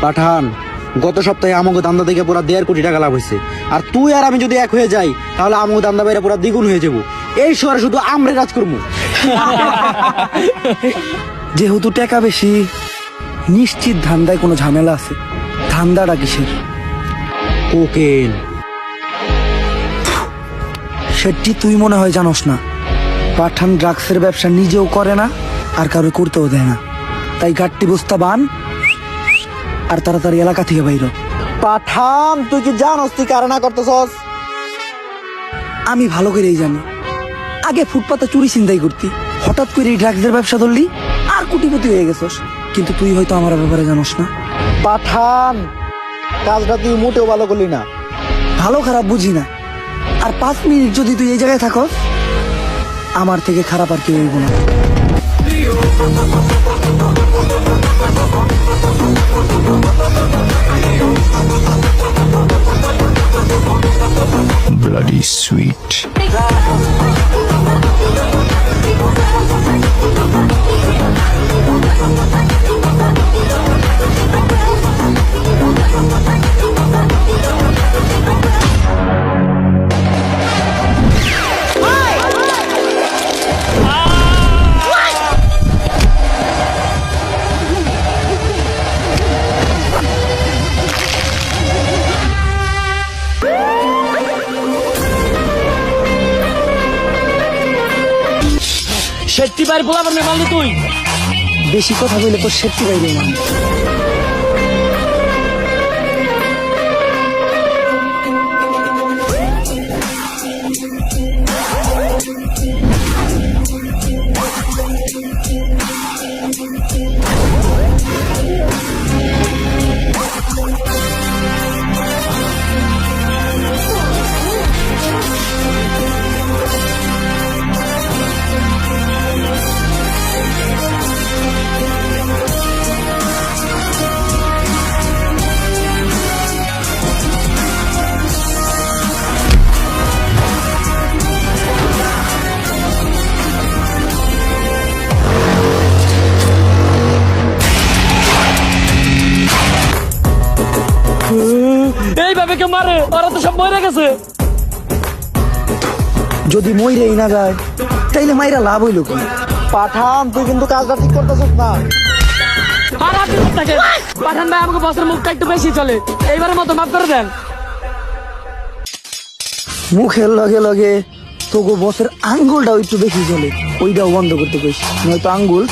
পাঠান, গত সপ্তাহে আমাকে দান্দা থেকে পুরো 1.5 কোটি টাকা লাভ হয়েছে। আর তুই আর আমি যদি এক হয়ে যাই তাহলে আমাকে দান্দা বাইরে পুরো দ্বিগুণ হয়ে যাবো। এই শহরে শুধু আমরা কাজ করবো। যেহেতু টাকা বেশি, নিশ্চিত ধান্দায় কোনো ঝামেলা আছে। ধান্দাটা কিসের? কোকেন। সেটি তুই মনে হয় জানোস না। পাঠান ড্রাগসের ব্যবসা নিজেও করে না, আর কারো করতেও দেয় না। তাই গাট্টি বস্তা বান আর তাড়াতাড়ি এলাকা থেকে বাইর হ। পাঠান, তুই কি জানোস তুই কারণা করতেছস? আমি ভালো করেই জানি। আগে ফুটপাতে চুরি ছিনতাই করতি, হঠাৎ করে এই ড্রাগসের ব্যবসা ধরলি আর কোটিপতি হয়ে গেছস। কিন্তু তুই হয়তো আমার ব্যাপারে জানোস না। পাঠান, কাজটা তুই মোটেও ভালো করলি না। ভালো খারাপ বুঝি না, আর 5 মিনিট যদি তুই এই জায়গায় থাকস, আমার থেকে খারাপ আর কেউ হইব না। Bloody sweet. সেট্টি বাইর বলা পারবে মানলি তুই? বেশি কথা বললে তো সেটি বাইরে না। এইভাবে কেউ মারে? ওরা তো সব মরে গেছে। যদি মইরেই না যায় তাইলে মাইরা লাভ হইল কি? পাঠান, তুই কিন্তু কাজটা ঠিক করতেছস না। আর আপনি চুপ থাকেন। পাঠান ভাই, আমাকে বসের মুখটা একটু বেশি চলে, এইবারের মতো মাফ করে দেন। মুখের লগে লগে তোগো বসের আঙ্গুলটাও একটু বেশি চলে, ওইটাও বন্ধ করতে কইস, নয়তো আঙ্গুল